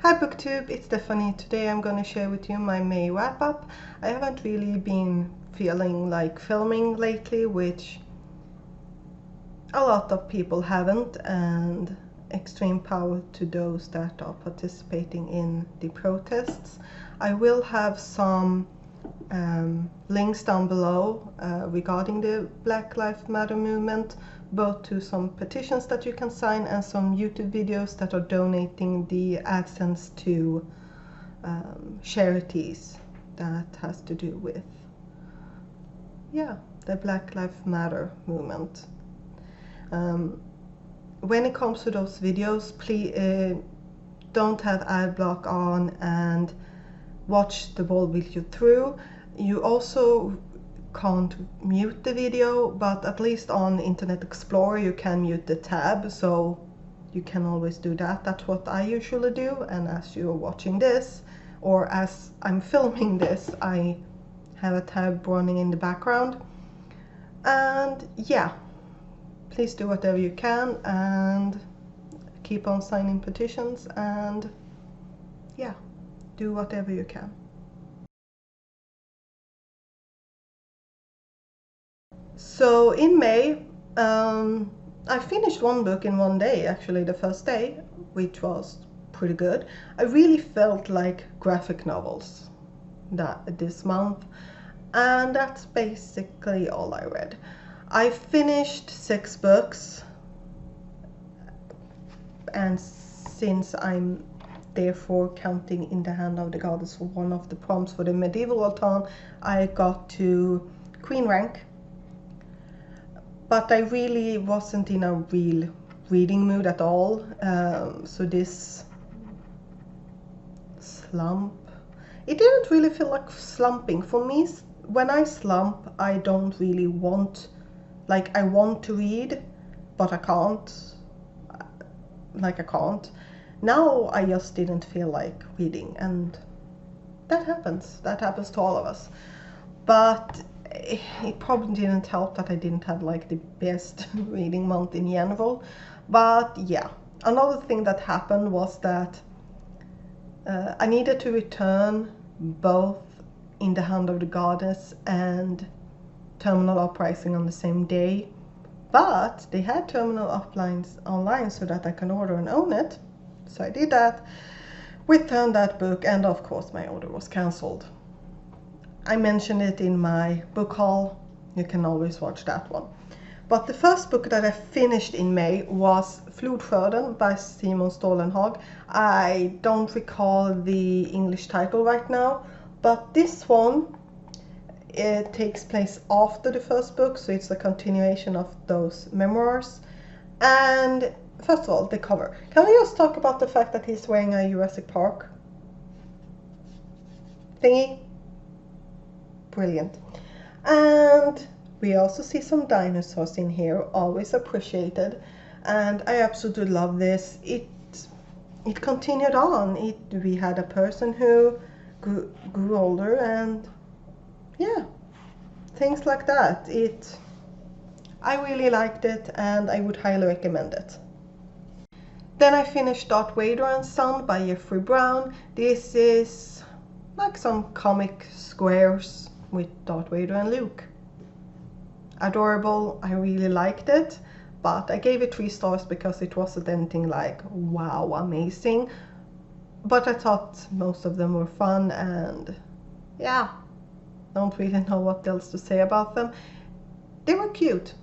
Hi Booktube, it's Stephanie. Today I'm going to share with you my May wrap up. I haven't really been feeling like filming lately, which a lot of people haven't, and extreme power to those that are participating in the protests. I will have some links down below regarding the Black Lives Matter movement, both to some petitions that you can sign and some YouTube videos that are donating the AdSense to charities that has to do with the Black Lives Matter movement. When it comes to those videos, please don't have ad block on and watch the whole video through. You also can't mute the video, but at least on Internet Explorer you can mute the tab, so you can always do that. That's what I usually do, and as you're watching this, or as I'm filming this, I have a tab running in the background. And yeah, please do whatever you can and keep on signing petitions, and yeah, do whatever you can. So in May, I finished one book in one day, actually the first day, which was pretty good. I really felt like graphic novels this month, and that's basically all I read. I finished 6 books, and since I'm therefore counting In the Hand of the Goddess for one of the prompts for the medieval autumn, I got to Queen rank. But I really wasn't in a real reading mood at all, so this slump, it didn't really feel like slumping. For me, when I slump, I don't really want, like, I want to read, but I can't. Now I just didn't feel like reading, and that happens to all of us. But it probably didn't help that I didn't have like the best reading month in general. But yeah, another thing that happened was that I needed to return both In the Hand of the Goddess and Terminal Uprising on the same day, but they had Terminal Uplines online so that I can order and own it. So I did that, returned that book, and of course my order was cancelled. I mentioned it in my book haul, you can always watch that one. But the first book that I finished in May was Flodskörden by Simon Stålenhag. I don't recall the English title right now, but this one, it takes place after the first book, so it's a continuation of those memoirs. And first of all, the cover. Can we just talk about the fact that he's wearing a Jurassic Park thingy? Brilliant. And we also see some dinosaurs in here, always appreciated, and I absolutely love this. It continued on. We had a person who grew older, and yeah, things like that. I really liked it, and I would highly recommend it. Then I finished Darth Vader and Son by Jeffrey Brown. This is like some comic squares with Darth Vader and Luke. Adorable, I really liked it, but I gave it 3 stars because it wasn't anything like wow amazing, but I thought most of them were fun, and yeah, don't really know what else to say about them. They were cute.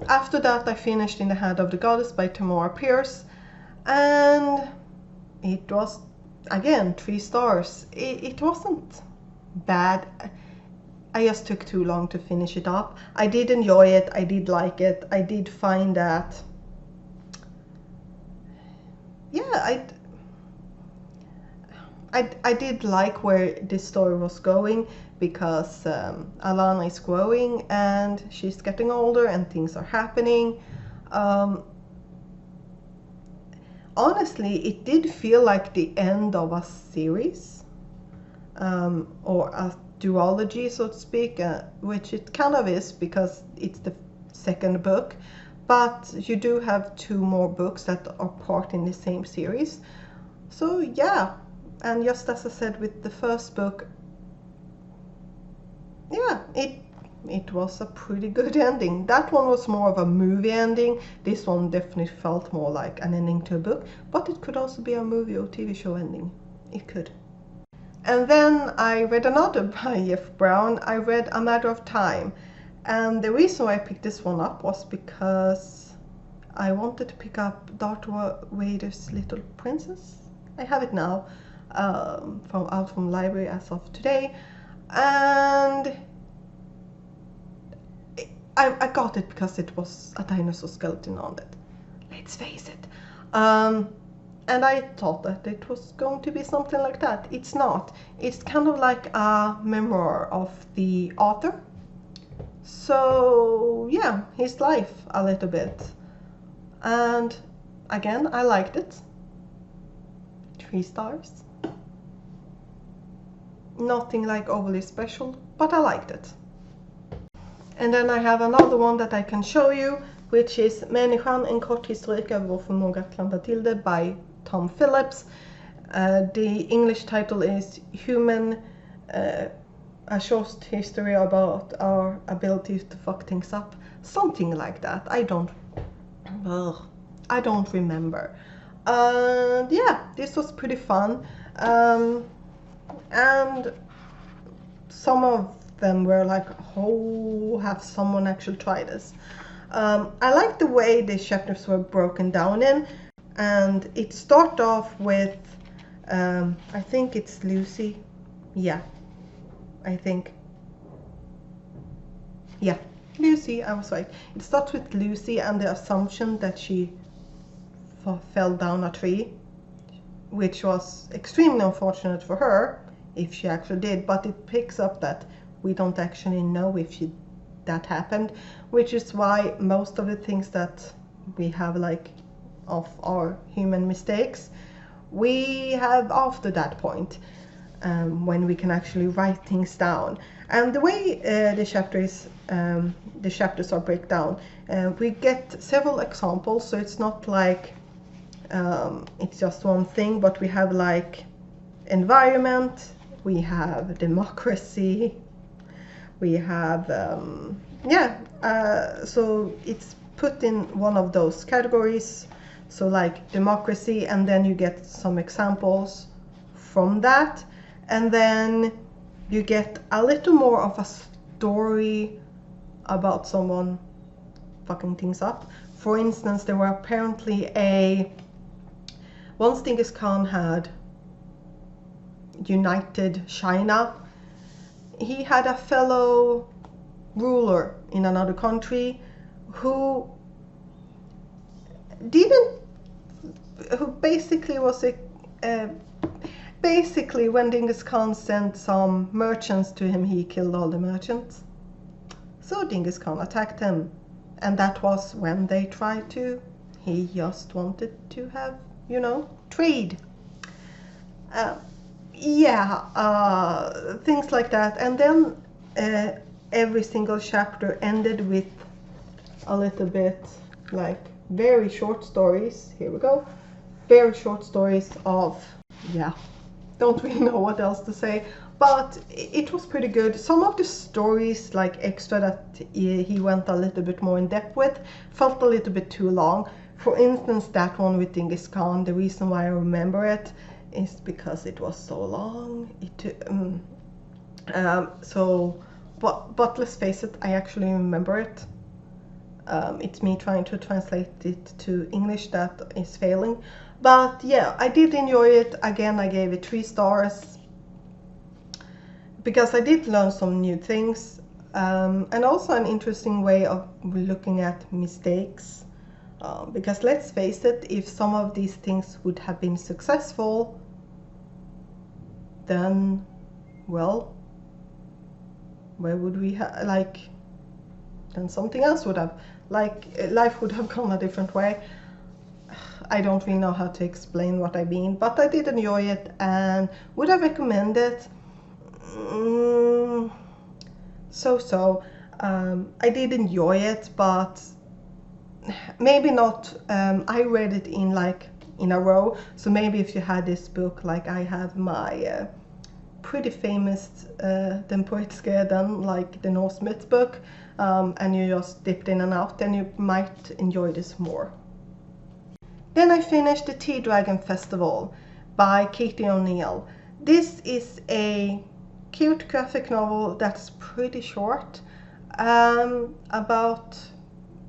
After that I finished In the Hand of the Goddess by Tamora Pierce, and it was again 3 stars. It wasn't bad, I just took too long to finish it up. I did enjoy it, I did like it, I did find that, yeah, I did like where this story was going, because Alana is growing and she's getting older and things are happening. Honestly, it did feel like the end of a series, or a duology, so to speak, which it kind of is because it's the second book, but you do have 2 more books that are part in the same series. So yeah, and just as I said with the first book, yeah, it was a pretty good ending. That one was more of a movie ending. This one definitely felt more like an ending to a book, but it could also be a movie or TV show ending. It could. And then I read another by Jeff Brown. I read A Matter of Time. And the reason why I picked this one up was because I wanted to pick up Darth Vader's Little Princess. I have it now, from library as of today. And I got it because it was a dinosaur skeleton on it. Let's face it. And I thought that it was going to be something like that. It's not. It's kind of like a memoir of the author. So yeah, his life a little bit. And again, I liked it. 3 stars. Nothing like overly special, but I liked it. And then I have another one that I can show you, which is Människan, en kort historik över vår förmåga att klampa till det by Tom Phillips. The English title is Human, a short history about our ability to fuck things up. Something like that. I don't remember. Yeah, this was pretty fun. And some of them were like, oh, have someone actually tried this? I like the way the chapters were broken down in, and it started off with, I think it's Lucy. Yeah, I think. Yeah, Lucy, I was right. It starts with Lucy and the assumption that she fell down a tree, which was extremely unfortunate for her, if she actually did, but it picks up that we don't actually know if that happened, which is why most of the things that we have, like, of our human mistakes, we have after that point, when we can actually write things down. And the way the chapters are break down, we get several examples, so it's not like it's just one thing, but we have like environment, we have democracy, we have so it's put in one of those categories, so like democracy, and then you get some examples from that, and then you get a little more of a story about someone fucking things up. For instance, there were apparently once Genghis Khan had united China, he had a fellow ruler in another country who basically was basically when Genghis Khan sent some merchants to him, he killed all the merchants. So Genghis Khan attacked him, and that was when they tried to, he just wanted to have, trade. Things like that. And then every single chapter ended with a little bit like very short stories. Here we go. Very short stories of, don't really know what else to say, but it was pretty good. Some of the stories, like extra that he went a little bit more in depth with, felt a little bit too long. For instance, that one with Genghis Khan, the reason why I remember it is because it was so long. But let's face it, I actually remember it. It's me trying to translate it to English that is failing. But yeah, I did enjoy it. Again, I gave it 3 stars because I did learn some new things, and also an interesting way of looking at mistakes. Because let's face it, if some of these things would have been successful, then, well, where would we have, then something else would have, life would have gone a different way. I don't really know how to explain what I mean, but I did enjoy it. And would I recommend it? I did enjoy it, but maybe not. I read it in a row. So maybe if you had this book, like I have my pretty famous Den poetiska Eddan, like the Norse Myth book, and you just dipped in and out, then you might enjoy this more. Then I finished The Tea Dragon Festival by Katie O'Neill. This is a cute graphic novel that's pretty short, about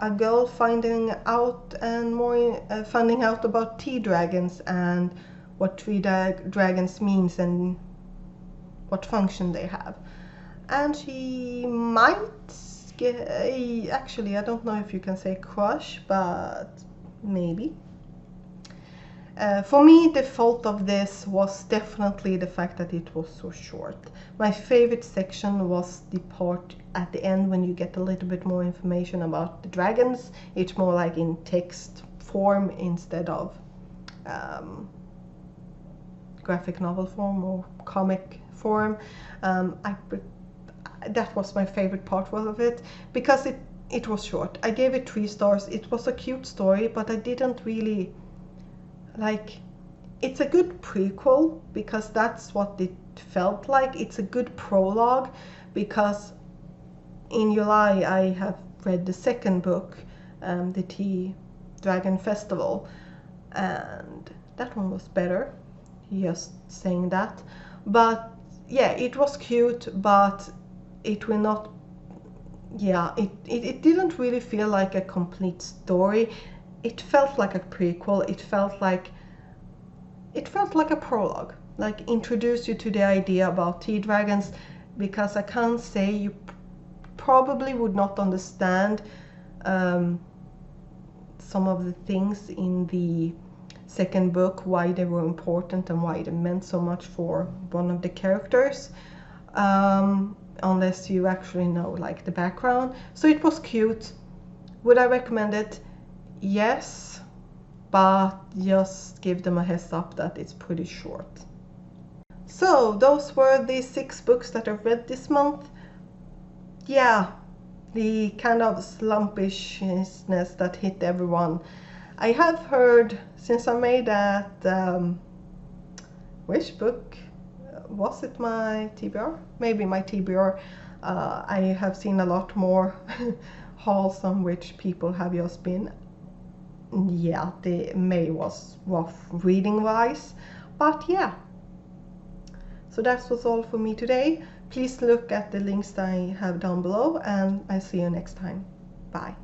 a girl finding out about tea dragons and what dragons means and what function they have. And she might get actually, I don't know if you can say crush, but maybe. For me, the fault of this was definitely the fact that it was so short. My favorite section was the part at the end when you get a little bit more information about the dragons. It's more like in text form instead of graphic novel form or comic form. That was my favorite part of it, because it was short. I gave it 3 stars. It was a cute story, but I didn't really like. It's a good prequel, because that's what it felt like. It's a good prologue, because in July I have read the second book, The Tea Dragon Festival, and that one was better, just saying that. But yeah, it was cute, but it will not, yeah, it didn't really feel like a complete story. It felt like a prequel. It felt like a prologue, like introduce you to the idea about tea dragons, because I can't say you probably would not understand some of the things in the second book, why they were important and why they meant so much for one of the characters, unless you actually know like the background. So it was cute. Would I recommend it? Yes, but just give them a heads up that it's pretty short. So those were the 6 books that I've read this month. Yeah, the kind of slumpishness that hit everyone. I have heard, since I made that, which book? Was it my TBR? Maybe my TBR. I have seen a lot more hauls on which people have just been, yeah, the May was rough reading wise, but yeah. So that was all for me today. Please look at the links that I have down below, and I'll see you next time. Bye.